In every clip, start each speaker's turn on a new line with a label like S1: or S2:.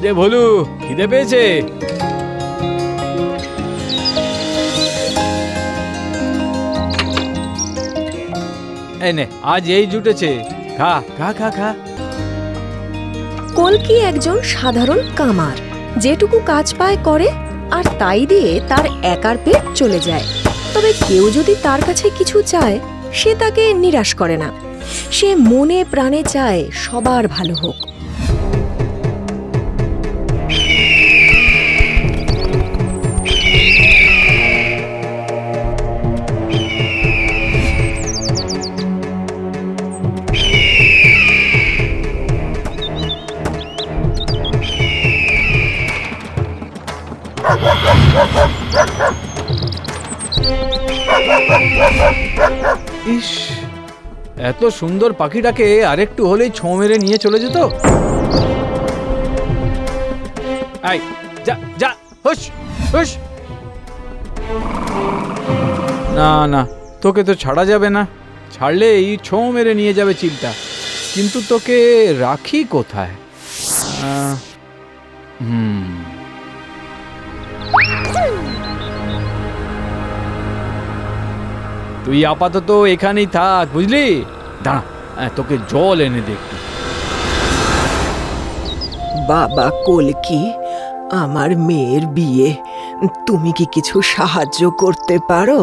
S1: কিরে ভোলু, খিদে পেয়েছে? এই নে, আজ এই জুটেছে, খা খা খা খা।
S2: কল্কি একজন সাধারণ কামার, যেটুকু কাজ পায় করে আর তাই দিয়ে তার একার পেট চলে যায়। তবে কেউ যদি তার কাছে কিছু চায়, সে তাকে নিরাশ করে না। সে মনে প্রাণে চায় সবার ভালো হোক।
S1: ইস, এত সুন্দর পাখিটাকে আরেকটু হলেই ছোঁ মেরে নিয়ে চলে যেত। আই যা যা, হুশ হুশ। না না, তোকে তো ছাড়া যাবে না, ছাড়লেই ছোঁ মেরে নিয়ে যাবে চিলটা। কিন্তু তোকে রাখি কোথায়? তুই আপাতত এখানেই থাক, বুঝলি? দাঁড়া, তোকে জল এনে দে একটু।
S3: বাবা কল্কি, আমার মেয়ের বিয়ে, তুমি কি কিছু সাহায্য করতে পারো?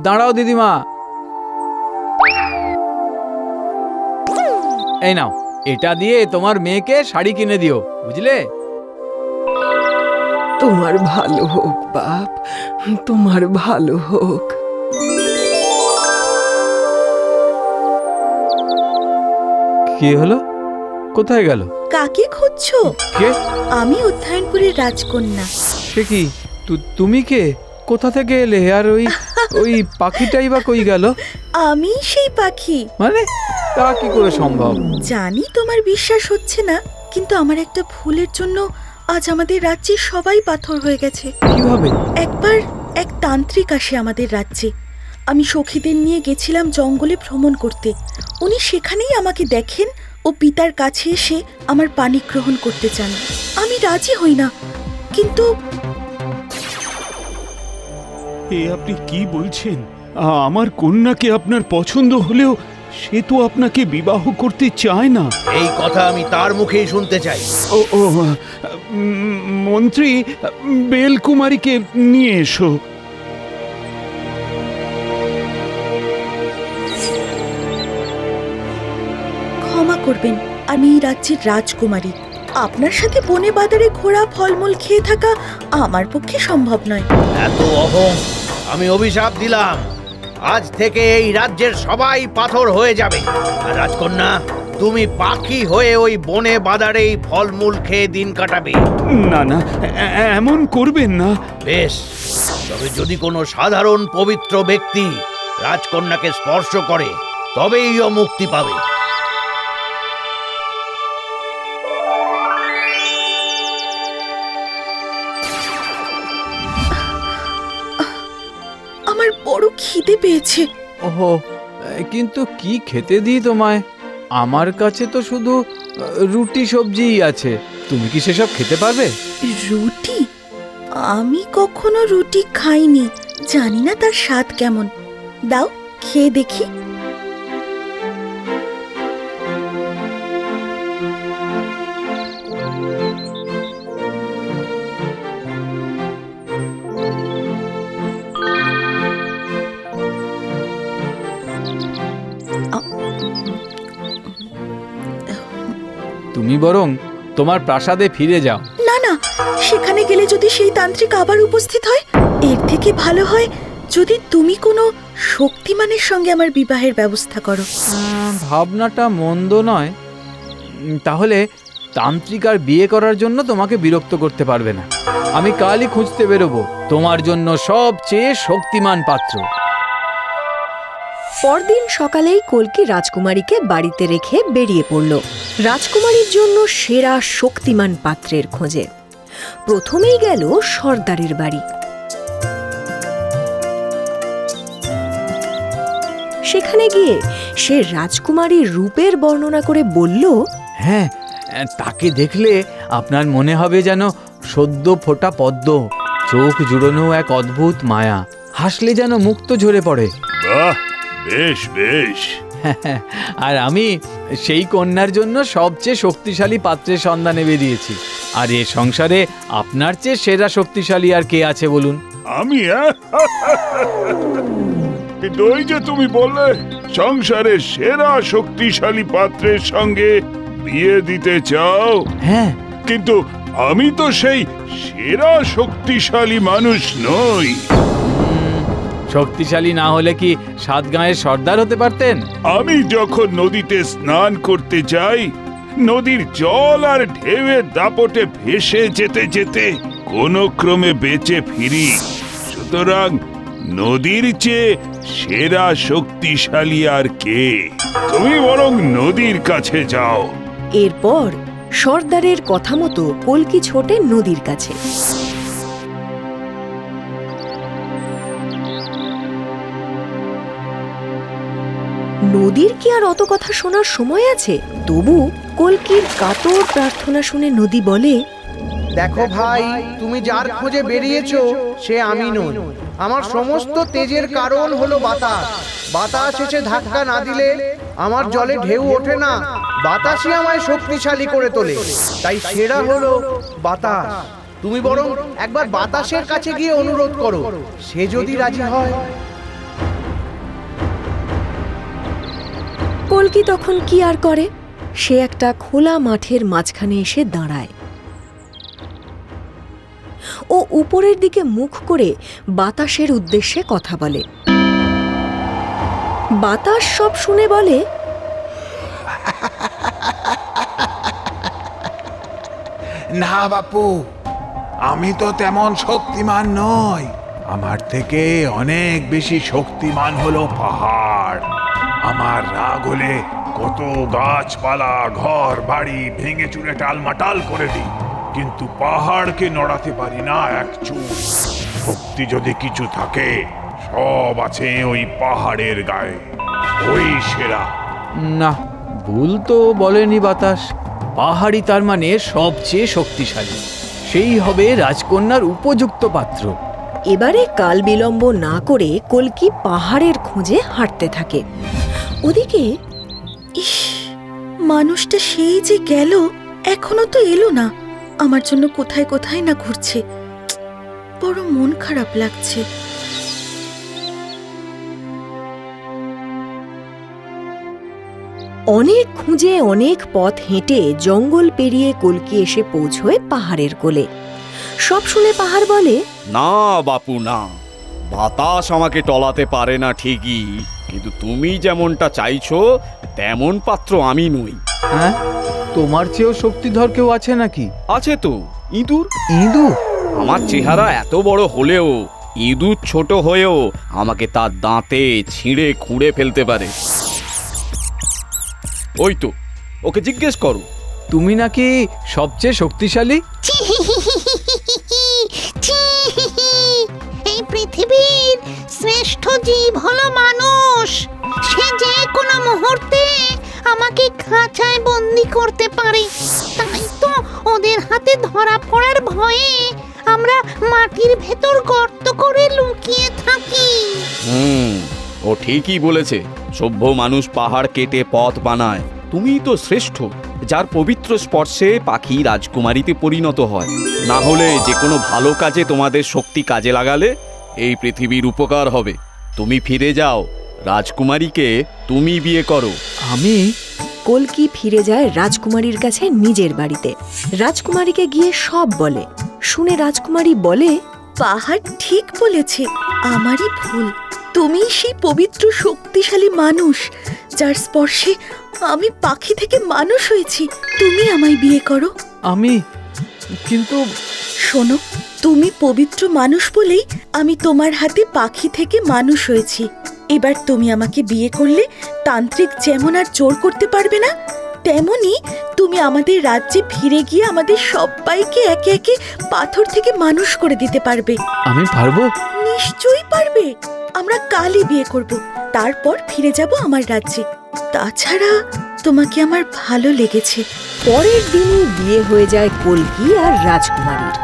S1: দাঁড়াও দিদিমা, এই নাও, এটা দিয়ে তোমার মেয়েকে শাড়ি কিনে দিও, বুঝলে?
S3: তোমার ভালো হোক বাপ, তোমার ভালো হোক।
S1: কি হলো? কোথায় গেল?
S4: কাকে খুঁজছো?
S1: কে?
S4: আমি উত্থানপুরের রাজকন্যা।
S1: সে কি, তুমি কে? কোথা থেকে এলে? আর ওই পাখিটাই বা কই গেল?
S4: আমি সেই পাখি।
S1: মানে তা কি করে সম্ভব?
S4: জানি তোমার বিশ্বাস হচ্ছে না, কিন্তু আমার একটা ভুলের জন্য আজ আমাদের রাজ্যে সবাই পাথর হয়ে গেছে।
S1: কিভাবে?
S4: একবার এক তান্ত্রিক আসে আমাদের রাজ্যে। আমি সখীদের নিয়ে গেছিলাম জঙ্গলে ভ্রমণ করতে। উনি সেখানেই আমাকে দেখেন ও পিতার কাছে এসে আমার পানি গ্রহণ করতে চান। আমি রাজি হই না, কিন্তু
S5: এ আপনি কি বলছেন? আমার কন্যাকে আপনার পছন্দ হলেও সে তো আপনাকে বিবাহ করতে চায় না।
S6: এই কথা আমি তার মুখেই শুনতে চাই।
S5: ও ও মন্ত্রী, বেলকুমারীকে নিয়ে এসো।
S4: ক্ষমা করবেন, আমি এই রাজ্যের রাজকুমারী। আপনার সাথে বনে বাজারে ঘোরা, ফলমূল খেয়ে থাকা আমার পক্ষে সম্ভব নয়।
S6: এত অহং! আমি অভিশাপ দিলাম, আজ থেকে এই রাজ্যের সবাই পাথর হয়ে যাবে। আর রাজকন্যা, তুমি পাখি হয়ে ওই বনে বাজারেই ফলমূল খেয়ে দিন কাটাবে।
S5: না না, এমন করবেন না।
S6: বেশ, তবে যদি কোনো সাধারণ পবিত্র ব্যক্তি রাজকন্যাকে স্পর্শ করে, তবেই ও মুক্তি পাবে।
S4: আমার বড় খিদে পেয়েছে।
S1: ওহো, কিন্তু কি খেতে দিই তোমায়? আমার কাছে তো শুধু রুটি সবজিই আছে। তুমি কি সেসব খেতে পারবে?
S4: রুটি? আমি কখনো রুটি খাইনি, জানি না তার স্বাদ কেমন। দাও, খেয়ে দেখি।
S1: তুমি বরং তোমার প্রাসাদে ফিরে যাও।
S4: না না, সেখানে গেলে যদি সেই তান্ত্রিক আবার উপস্থিত হয়, এর থেকে ভালো হয় যদি তুমি কোনো শক্তিমানের সঙ্গে আমার বিবাহের ব্যবস্থা করো।
S1: ভাবনাটা মন্দ নয়। তাহলে তান্ত্রিক আর বিয়ে করার জন্য তোমাকে বিরক্ত করতে পারবে না। আমি কালই খুঁজতে বেরোবো তোমার জন্য সবচেয়ে শক্তিমান পাত্র।
S2: পরদিন সকালেই কল্কি রাজকুমারীকে বাড়িতে রেখে বেরিয়ে পড়ল রাজকুমারীর জন্য সেরা শক্তিমান পাত্রের খোঁজে। প্রথমেই গেল সর্দারের বাড়ি। সেখানে গিয়ে সে রাজকুমারীর রূপের বর্ণনা করে বলল,
S1: হ্যাঁ, তাকে দেখলে আপনার মনে হবে যেন সদ্য ফোটা পদ্ম, চোখ জুড়োনো এক অদ্ভুত মায়া, হাসলে যেন মুক্ত ঝরে পড়ে।
S5: বাহ, বেশ বেশ।
S1: আর আমি সেই কন্যার জন্য সবচেয়ে শক্তিশালী পাত্রের সন্ধানে বেরিয়েছি। আর এ সংসারে আপনার চেয়ে সেরা শক্তিশালী আর কে আছে বলুন?
S5: আমি কিন্তু ওই যে তুমি বললে সংসারের সেরা শক্তিশালী পাত্রের সঙ্গে বিয়ে দিতে চাও।
S1: হ্যাঁ,
S5: কিন্তু আমি তো সেই সেরা শক্তিশালী মানুষ নই।
S1: শক্তিশালী না হলে কি সাত গাঁয়ের সর্দার হতে পারতেন?
S5: আমি যখন নদীতে স্নান করতে যাই, নদীর জল আর ঢেউয়ের দাপটে ভেসে যেতে যেতে কোনো ক্রমে বেঁচে ফিরি। সুতরাং নদীর চেয়ে সেরা শক্তিশালী আর কে? তুমি বরং নদীর কাছে যাও।
S2: এরপর সর্দারের কথা মতো কল্কি ছোটে নদীর কাছে। নদীর কি আর অত কথা শোনার সময় আছে? তবু কল্কির কাতর প্রার্থনা শুনে নদী বলে,
S6: দেখো ভাই, তুমি যার খোঁজে বেরিয়েছো সে আমি নই। আমার সমস্ত তেজের কারণ হলো বাতাস। বাতাস এসে ধাক্কা না দিলে আমার জলে ঢেউ ওঠে না। বাতাসই আমায় শক্তিশালী করে তোলে। তাই সেরা হলো বাতাস। তুমি বরং একবার বাতাসের কাছে গিয়ে অনুরোধ করো, সে যদি রাজি হয়।
S2: কল্কি তখন কি আর করে? সে একটা খোলা মাঠের মাঝখানে এসে দাঁড়ায় ও উপরের দিকে মুখ করে বাতাসের উদ্দেশ্যে কথা বলে। বাতাস সব শুনে বলে,
S7: না বাপু, আমি তো তেমন শক্তিমান নই। আমার থেকে অনেক বেশি শক্তিমান হলো পাহাড়। আমার রাগ হলে কত গাছপালা, ঘর বাড়ি ভেঙে চুরে টালমাটাল করে দিই, কিন্তু পাহাড়কে নড়াতে পারি না এক চুল। শক্তি যদি কিছু থাকে সব আছে ওই পাহাড়ের গায়ে, ওই সেরা।
S1: না, ভুল তো বলেনি বাতাস। পাহাড়ি তার মানে সবচেয়ে শক্তিশালী, সেই হবে রাজকন্যার উপযুক্ত পাত্র।
S2: এবারে কাল বিলম্ব না করে কল্কি পাহাড়ের খোঁজে হাঁটতে থাকে। ওদিকে
S4: ইস, মানুষটা সেই যে গেল, এখনো তো এলো না। আমার জন্য কোথায় কোথায় না ঘুরছে। বড় মন খারাপ লাগছে।
S2: অনেক খুঁজে অনেক পথ হেঁটে জঙ্গল পেরিয়ে কল্কি এসে পৌঁছয় পাহাড়ের কোলে। সব শুনে পাহাড় বলে,
S8: না বাপু না, বাতাস আমাকে টলাতে পারে না ঠিকই, কিন্তু তুমি যেমনটা চাইছো তেমন পাত্র আমি নই।
S1: হ্যাঁ, তোমার চেয়েও শক্তিধর কেউ আছে নাকি?
S8: আছে তো, ইঁদুর।
S1: ইঁদুর?
S8: আমার চেহারা এত বড় হলেও ইঁদুর ছোট হয়েও আমাকে তার দাঁতে ছিঁড়ে খুঁড়ে ফেলতে পারে। ওই তো, ওকে জিজ্ঞেস করো।
S1: তুমি নাকি সবচেয়ে শক্তিশালী?
S9: এই পৃথিবীর শ্রেষ্ঠ জীব হলো মানুষ। সে যে কোনো মুহূর্তে আমাকে খাঁচায় বন্দি করতে পারে। তাই তো ওদের হাতে ধরা পড়ার ভয়ে আমরা মাটির ভেতর গর্ত করে লুকিয়ে থাকি।
S8: ও ঠিকই বলেছে। সভ্য মানুষ পাহাড় কেটে পথ বানায়। তুমিই তো শ্রেষ্ঠ, যার পবিত্র স্পর্শে পাখি রাজকুমারীতে পরিণত হয়। না হলে যে কোনো ভালো কাজে তোমাদের শক্তি কাজে লাগালে এই পৃথিবীর উপকার হবে। তুমি ফিরে যাও, রাজকুমারীকে তুমি বিয়ে করো।
S1: আমি?
S2: কল্কি ফিরে যায় রাজকুমারীর কাছে নিজের বাড়িতে। রাজকুমারীকে গিয়ে সব বলে। শুনে রাজকুমারী বলে,
S4: পাহাড় ঠিক বলেছে, আমারই ভুল। তুমি সেই পবিত্র শক্তিশালী মানুষ যার স্পর্শে আমি পাখি থেকে মানুষ হয়েছি। তুমি আমায় বিয়ে করো।
S1: আমি? কিন্তু
S4: শোনো, তুমি পবিত্র মানুষ বলেই আমি তোমার হাতে পাখি থেকে মানুষ হয়েছি। এবার তুমি আমাকে বিয়ে করলে তান্ত্রিক যেমন আর জোর করতে পারবে না, তেমনি তুমি আমাদের রাজ্যে ফিরে গিয়ে আমাদের সবাইকে একে একে পাথর থেকে মানুষ করে দিতে পারবে।
S1: আমি পারবো?
S4: নিশ্চয়ই পারবে। আমরা কালই বিয়ে করব, তারপর ফিরে যাব আমার রাজ্যে। তাছাড়া তোমাকে আমার ভালো লেগেছে।
S2: পরের দিনই বিয়ে হয়ে যায় কল্কি আর রাজকুমারীর।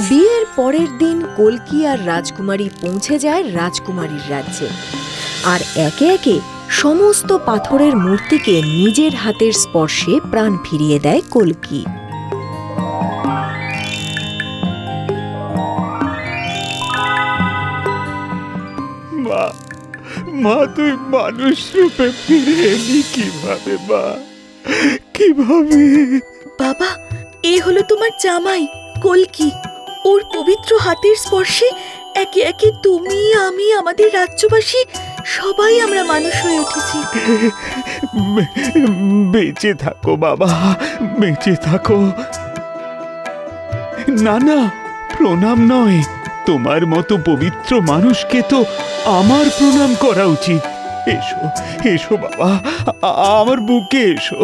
S2: বিয়ের পরের দিন কল্কি আর রাজকুমারী পৌঁছে যায় রাজকুমারীর রাজ্যে, আর একে একে সমস্ত পাথরের মূর্তিকে নিজের হাতের স্পর্শে প্রাণ ফিরিয়ে দেয় কল্কি।
S5: মা, মা তুই মানুষ রূপে ফিরে এলি কিভাবে মা, কিভাবে?
S4: বাবা, এ হলো তোমার জামাই কল্কি। ওর পবিত্র হাতের স্পর্শে একে একে তুমি, আমি, আমাদের রাজ্যবাসী সবাই আমরা মানুষ হয়ে উঠেছি।
S5: বেঁচে থাকো বাবা, বেঁচে থাকো। না না, প্রণাম নয়, তোমার মতো পবিত্র মানুষকে তো আমার প্রণাম করা উচিত। এসো এসো বাবা, আমার বুকে এসো।